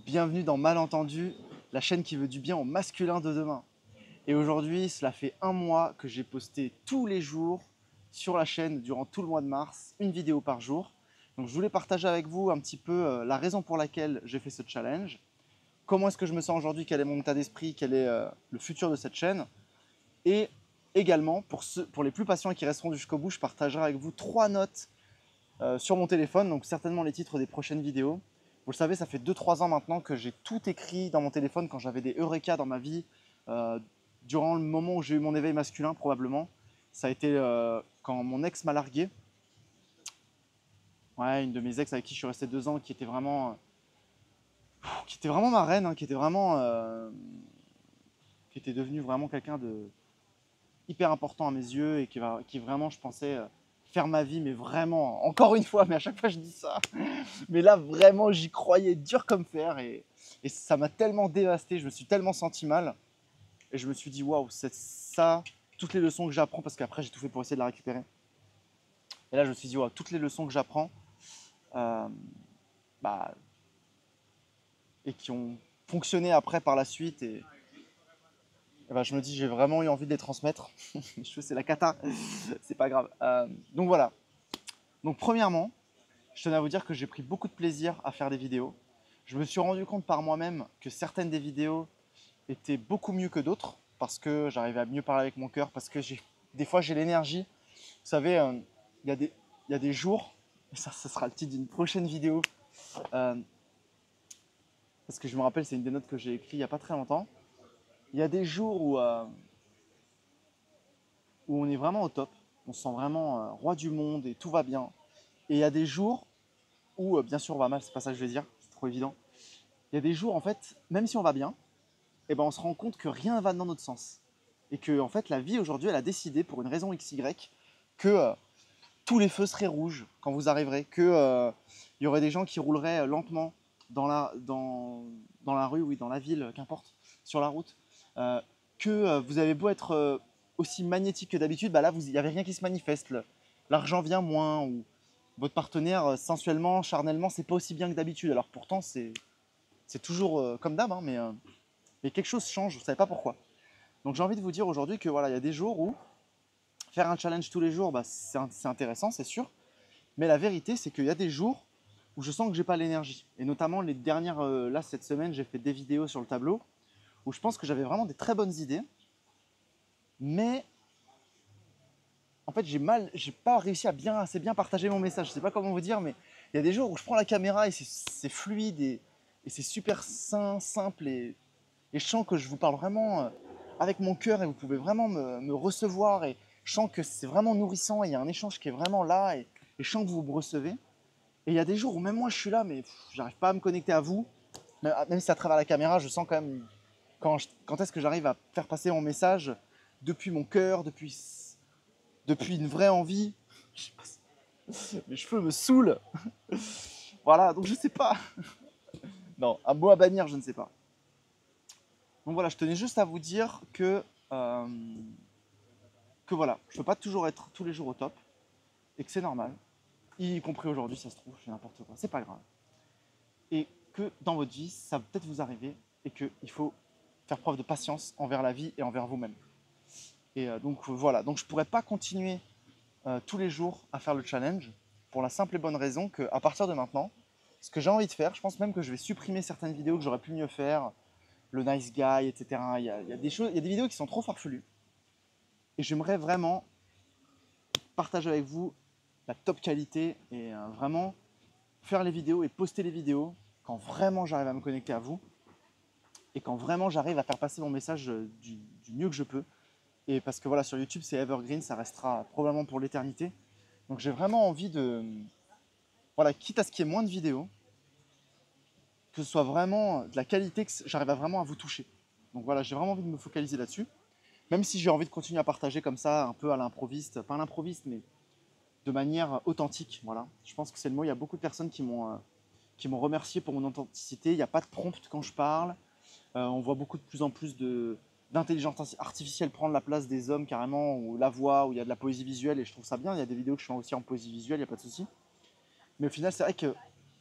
Bienvenue dans Malentendu, la chaîne qui veut du bien au masculin de demain. Et aujourd'hui, cela fait un mois que j'ai posté tous les jours sur la chaîne durant tout le mois de mars, une vidéo par jour. Donc je voulais partager avec vous un petit peu la raison pour laquelle j'ai fait ce challenge. Comment est-ce que je me sens aujourd'hui, quel est mon état d'esprit, quel est le futur de cette chaîne. Et également, pour les plus patients qui resteront jusqu'au bout, je partagerai avec vous 3 notes sur mon téléphone, donc certainement les titres des prochaines vidéos. Vous le savez, ça fait 2-3 ans maintenant que j'ai tout écrit dans mon téléphone quand j'avais des eureka dans ma vie, durant le moment où j'ai eu mon éveil masculin probablement. Ça a été quand mon ex m'a largué. Ouais, une de mes ex avec qui je suis resté 2 ans, qui était vraiment ma reine, hein, qui était devenue vraiment quelqu'un de hyper important à mes yeux et qui vraiment, je pensais, faire ma vie, mais vraiment, encore une fois, mais à chaque fois je dis ça, mais là vraiment j'y croyais dur comme fer et ça m'a tellement dévasté, je me suis tellement senti mal et je me suis dit waouh, c'est ça, toutes les leçons que j'apprends, parce qu'après j'ai tout fait pour essayer de la récupérer. Et là je me suis dit waouh, toutes les leçons que j'apprends euh, bah, et qui ont fonctionné après par la suite et bah, je me dis j'ai vraiment eu envie de les transmettre. Je sais, c'est la cata, c'est pas grave. Donc voilà. Donc premièrement, je tenais à vous dire que j'ai pris beaucoup de plaisir à faire des vidéos. Je me suis rendu compte par moi-même que certaines des vidéos étaient beaucoup mieux que d'autres parce que j'arrivais à mieux parler avec mon cœur, parce que des fois j'ai l'énergie. Vous savez, il y a des jours, et ça ce sera le titre d'une prochaine vidéo, euh, parce que je me rappelle, c'est une des notes que j'ai écrites il n'y a pas très longtemps. Il y a des jours où on est vraiment au top, on se sent vraiment roi du monde et tout va bien. Et il y a des jours où, bien sûr, on va mal, c'est pas ça que je vais dire, c'est trop évident. Il y a des jours, en fait, même si on va bien, eh ben, on se rend compte que rien ne va dans notre sens. Et que, en fait, la vie aujourd'hui, elle a décidé, pour une raison XY, que tous les feux seraient rouges quand vous arriverez, que y aurait des gens qui rouleraient lentement dans la rue, oui, dans la ville, qu'importe, sur la route, euh, que vous avez beau être aussi magnétique que d'habitude, bah là, il n'y avait rien qui se manifeste. L'argent vient moins, ou votre partenaire, sensuellement, charnellement, c'est pas aussi bien que d'habitude. Alors pourtant, c'est toujours comme d'hab, hein, mais quelque chose change, vous savez pas pourquoi. Donc j'ai envie de vous dire aujourd'hui que voilà, il y a des jours où faire un challenge tous les jours, bah, c'est intéressant, c'est sûr. Mais la vérité, c'est qu'il y a des jours où je sens que j'ai pas l'énergie. Et notamment les dernières, là cette semaine, j'ai fait des vidéos sur le tableau où je pense que j'avais vraiment des très bonnes idées, mais en fait j'ai pas réussi à assez bien partager mon message. Je sais pas comment vous dire, mais il y a des jours où je prends la caméra et c'est fluide et c'est super simple et je sens que je vous parle vraiment avec mon cœur et vous pouvez vraiment me recevoir et je sens que c'est vraiment nourrissant et il y a un échange qui est vraiment là et je sens que vous me recevez. Et il y a des jours où même moi je suis là, mais j'arrive pas à me connecter à vous. Même si à travers la caméra, je sens quand même quand est-ce que j'arrive à faire passer mon message depuis mon cœur, depuis une vraie envie. Mes cheveux me saoulent. Voilà, donc je sais pas. Non, un mot à bannir, je ne sais pas. Donc voilà, je tenais juste à vous dire que voilà, je ne peux pas toujours être tous les jours au top et que c'est normal, y compris aujourd'hui, ça se trouve, je fais n'importe quoi, c'est pas grave. Et que dans votre vie, ça va peut-être vous arriver et qu'il faut faire preuve de patience envers la vie et envers vous-même. Et donc voilà, donc je ne pourrais pas continuer tous les jours à faire le challenge pour la simple et bonne raison qu'à partir de maintenant, ce que j'ai envie de faire, je pense même que je vais supprimer certaines vidéos que j'aurais pu mieux faire, le nice guy, etc. Il y a des choses, il y a des vidéos qui sont trop farfelues. Et j'aimerais vraiment partager avec vous la top qualité et vraiment faire les vidéos et poster les vidéos quand vraiment j'arrive à me connecter à vous et quand vraiment j'arrive à faire passer mon message du mieux que je peux. Et parce que voilà, sur YouTube, c'est evergreen, ça restera probablement pour l'éternité. Donc j'ai vraiment envie de, voilà, quitte à ce qu'il y ait moins de vidéos, que ce soit vraiment de la qualité, que j'arrive à vraiment à vous toucher. Donc voilà, j'ai vraiment envie de me focaliser là-dessus. Même si j'ai envie de continuer à partager comme ça, un peu à l'improviste, pas à l'improviste, mais de manière authentique. Voilà. Je pense que c'est le mot. Il y a beaucoup de personnes qui m'ont remercié pour mon authenticité. Il n'y a pas de prompt quand je parle. On voit beaucoup de plus en plus d'intelligence artificielle prendre la place des hommes carrément, ou la voix, où il y a de la poésie visuelle, et je trouve ça bien. Il y a des vidéos que je fais aussi en poésie visuelle, il n'y a pas de souci. Mais au final, c'est vrai que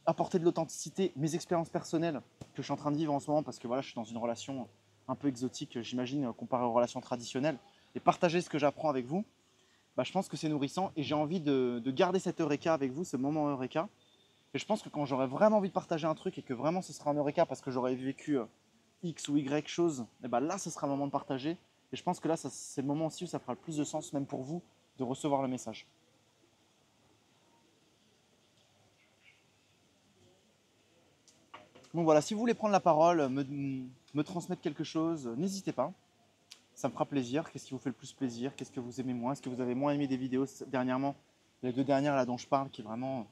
apporter de l'authenticité, mes expériences personnelles que je suis en train de vivre en ce moment, parce que voilà, je suis dans une relation un peu exotique, j'imagine, comparée aux relations traditionnelles, et partager ce que j'apprends avec vous, bah, je pense que c'est nourrissant et j'ai envie de garder cette Eureka avec vous, ce moment Eureka. Et je pense que quand j'aurai vraiment envie de partager un truc et que vraiment ce sera un Eureka parce que j'aurai vécu X ou Y chose, et bah là, ce sera le moment de partager. Et je pense que là, c'est le moment aussi où ça fera le plus de sens, même pour vous, de recevoir le message. Donc voilà, si vous voulez prendre la parole, me transmettre quelque chose, n'hésitez pas. Ça me fera plaisir. Qu'est-ce qui vous fait le plus plaisir? Qu'est-ce que vous aimez moins? Est-ce que vous avez moins aimé des vidéos dernièrement? Les deux dernières là dont je parle, qui vraiment.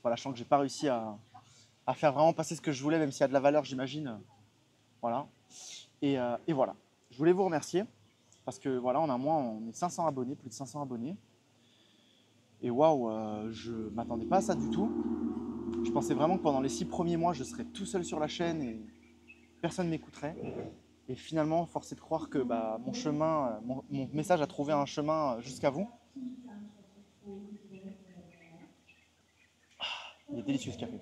Voilà, je sens que j'ai pas réussi à faire vraiment passer ce que je voulais, même s'il y a de la valeur, j'imagine. Voilà. Et voilà. Je voulais vous remercier parce que voilà, en un mois, on est 500 abonnés, plus de 500 abonnés. Et waouh, je m'attendais pas à ça du tout. Je pensais vraiment que pendant les 6 premiers mois, je serais tout seul sur la chaîne et personne ne m'écouterait. Et finalement, force est de croire que bah, mon chemin, mon message a trouvé un chemin jusqu'à vous. Il est délicieux ce café.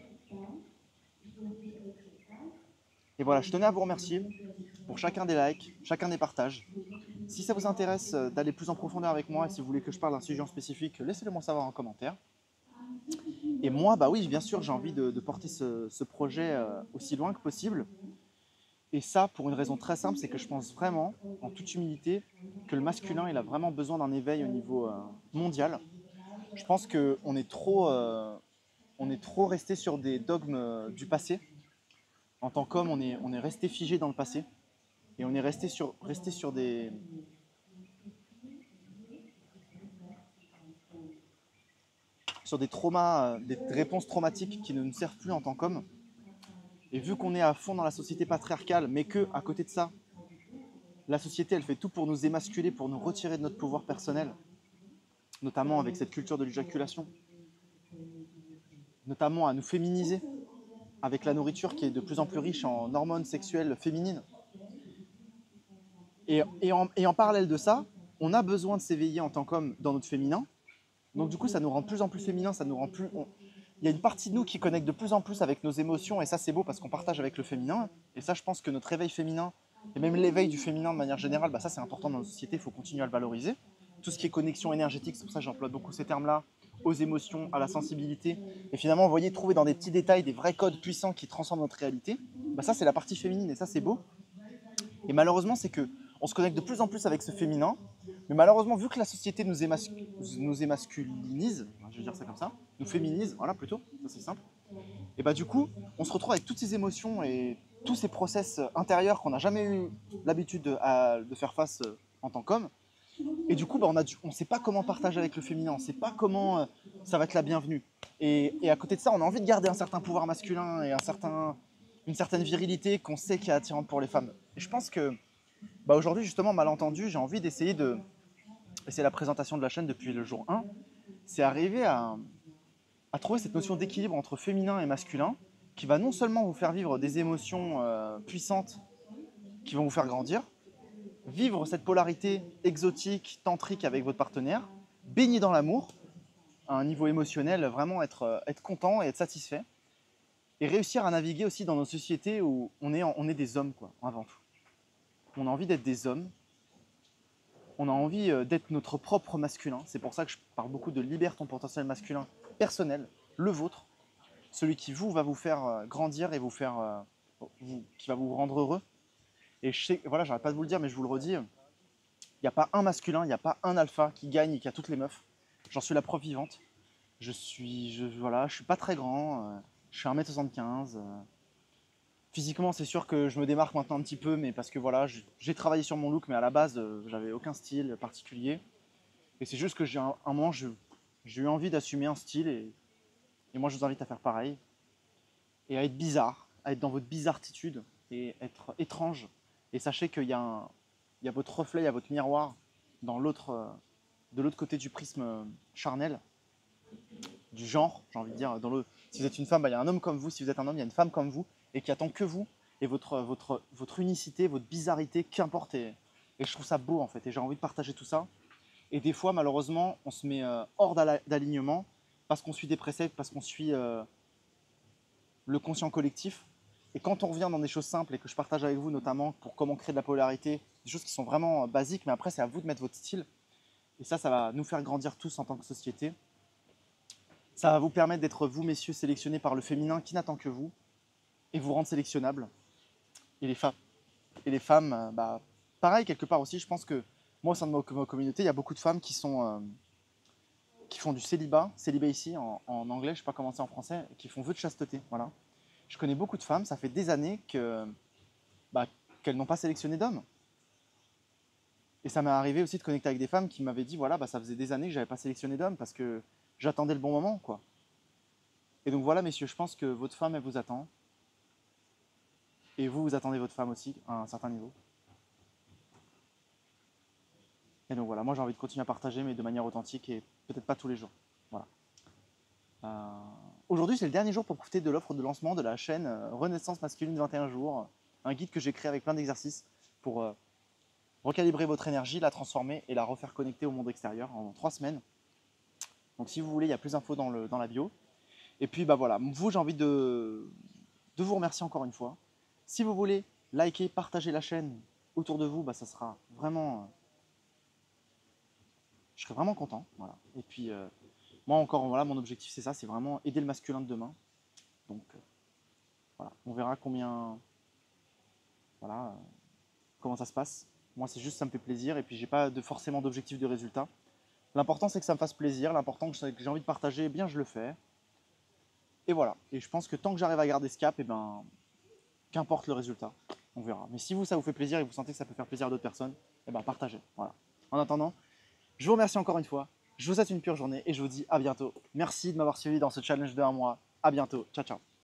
Et voilà, je tenais à vous remercier pour chacun des likes, chacun des partages. Si ça vous intéresse d'aller plus en profondeur avec moi et si vous voulez que je parle d'un sujet en spécifique, laissez-le moi savoir en commentaire. Et moi, bah oui, bien sûr, j'ai envie de porter ce projet aussi loin que possible. Et ça, pour une raison très simple, c'est que je pense vraiment, en toute humilité, que le masculin, il a vraiment besoin d'un éveil au niveau mondial. Je pense qu'on est on est trop resté sur des dogmes du passé. En tant qu'homme, on est resté figé dans le passé. Et on est resté sur des traumas, des réponses traumatiques qui ne nous servent plus en tant qu'homme. Et vu qu'on est à fond dans la société patriarcale, mais que à côté de ça, la société, elle fait tout pour nous émasculer, pour nous retirer de notre pouvoir personnel, notamment avec cette culture de l'éjaculation, notamment à nous féminiser, avec la nourriture qui est de plus en plus riche en hormones sexuelles féminines. Et en parallèle de ça, on a besoin de s'éveiller en tant qu'homme dans notre féminin. Donc du coup, ça nous rend de plus en plus féminin, ça nous rend plus... Il y a une partie de nous qui connecte de plus en plus avec nos émotions, et ça c'est beau parce qu'on partage avec le féminin. Et ça, je pense que notre éveil féminin, et même l'éveil du féminin de manière générale, bah ça c'est important dans notre société, il faut continuer à le valoriser. Tout ce qui est connexion énergétique, c'est pour ça que j'emploie beaucoup ces termes-là, aux émotions, à la sensibilité. Et finalement, vous voyez, trouver dans des petits détails des vrais codes puissants qui transforment notre réalité, bah ça c'est la partie féminine, et ça c'est beau. Et malheureusement, c'est que on se connecte de plus en plus avec ce féminin, mais malheureusement, vu que la société nous émasculinise, je vais dire ça comme ça, nous féminise, voilà plutôt, ça c'est simple, et bah du coup, on se retrouve avec toutes ces émotions et tous ces process intérieurs qu'on n'a jamais eu l'habitude de faire face en tant qu'homme. Et du coup, bah, on ne sait pas comment partager avec le féminin, on ne sait pas comment ça va être la bienvenue. Et à côté de ça, on a envie de garder un certain pouvoir masculin et une certaine virilité qu'on sait qui est attirante pour les femmes. Et je pense que bah, aujourd'hui, justement, malentendu, j'ai envie d'essayer de... Et c'est la présentation de la chaîne depuis le jour 1, c'est arriver à trouver cette notion d'équilibre entre féminin et masculin qui va non seulement vous faire vivre des émotions puissantes qui vont vous faire grandir, vivre cette polarité exotique, tantrique avec votre partenaire, baigner dans l'amour, à un niveau émotionnel, vraiment être content et être satisfait, et réussir à naviguer aussi dans nos sociétés où on est des hommes, quoi, avant tout. On a envie d'être des hommes, on a envie d'être notre propre masculin. C'est pour ça que je parle beaucoup de libère ton potentiel masculin personnel, le vôtre, celui qui va vous faire grandir et qui va vous rendre heureux. Et je sais, voilà, j'arrête pas de vous le dire, mais je vous le redis, il n'y a pas un masculin, il n'y a pas un alpha qui gagne et qui a toutes les meufs. J'en suis la preuve vivante. Voilà, je suis pas très grand, je suis 1m75. Physiquement, c'est sûr que je me démarque maintenant un petit peu, mais parce que voilà, j'ai travaillé sur mon look, mais à la base, j'avais aucun style particulier. Et c'est juste que j'ai un moment, j'ai eu envie d'assumer un style, et moi, je vous invite à faire pareil. Et à être bizarre, à être dans votre bizartitude, et être étrange. Et sachez qu'il y a votre reflet, il y a votre miroir de l'autre côté du prisme charnel, du genre, j'ai envie de dire. Si vous êtes une femme, bah, il y a un homme comme vous. Si vous êtes un homme, il y a une femme comme vous. Et qui attend que vous et votre unicité, votre bizarreté, qu'importe. Et je trouve ça beau en fait. Et j'ai envie de partager tout ça. Et des fois, malheureusement, on se met hors d'alignement parce qu'on suit des préceptes, parce qu'on suit le conscient collectif. Et quand on revient dans des choses simples et que je partage avec vous, notamment pour comment créer de la polarité, des choses qui sont vraiment basiques, mais après, c'est à vous de mettre votre style. Et ça va nous faire grandir tous en tant que société. Ça va vous permettre d'être, vous, messieurs, sélectionnés par le féminin qui n'attend que vous et vous rendre sélectionnables. Et les femmes, bah, pareil, quelque part aussi, je pense que moi, au sein de ma communauté, il y a beaucoup de femmes qui font du célibat ici en anglais, je ne sais pas comment c'est en français, qui font vœu de chasteté. Voilà. Je connais beaucoup de femmes, ça fait des années bah, qu'elles n'ont pas sélectionné d'hommes. Et ça m'est arrivé aussi de connecter avec des femmes qui m'avaient dit, voilà, bah, ça faisait des années que je n'avais pas sélectionné d'hommes parce que j'attendais le bon moment, quoi. Et donc voilà, messieurs, je pense que votre femme, elle vous attend. Et vous, vous attendez votre femme aussi, à un certain niveau. Et donc voilà, moi j'ai envie de continuer à partager, mais de manière authentique et peut-être pas tous les jours. Voilà. Euh, Aujourd'hui, c'est le dernier jour pour profiter de l'offre de lancement de la chaîne Renaissance masculine 21 jours, un guide que j'ai créé avec plein d'exercices pour recalibrer votre énergie, la transformer et la refaire connecter au monde extérieur en 3 semaines. Donc si vous voulez, il y a plus d'infos dans la bio. Et puis bah voilà, vous, j'ai envie de vous remercier encore une fois. Si vous voulez liker, partager la chaîne autour de vous, bah, ça sera vraiment, je serais vraiment content. Voilà. Et puis moi encore, voilà, mon objectif c'est ça, c'est vraiment aider le masculin de demain. Donc voilà, on verra voilà, comment ça se passe. Moi c'est juste ça me fait plaisir et puis j'ai pas forcément d'objectif de résultat. L'important c'est que ça me fasse plaisir, l'important que j'ai envie de partager, eh bien je le fais. Et voilà. Et je pense que tant que j'arrive à garder ce cap, et ben qu'importe le résultat, on verra. Mais si vous ça vous fait plaisir et vous sentez que ça peut faire plaisir à d'autres personnes, eh ben partagez. Voilà. En attendant, je vous remercie encore une fois. Je vous souhaite une pure journée et je vous dis à bientôt. Merci de m'avoir suivi dans ce challenge de 1 mois. À bientôt. Ciao ciao.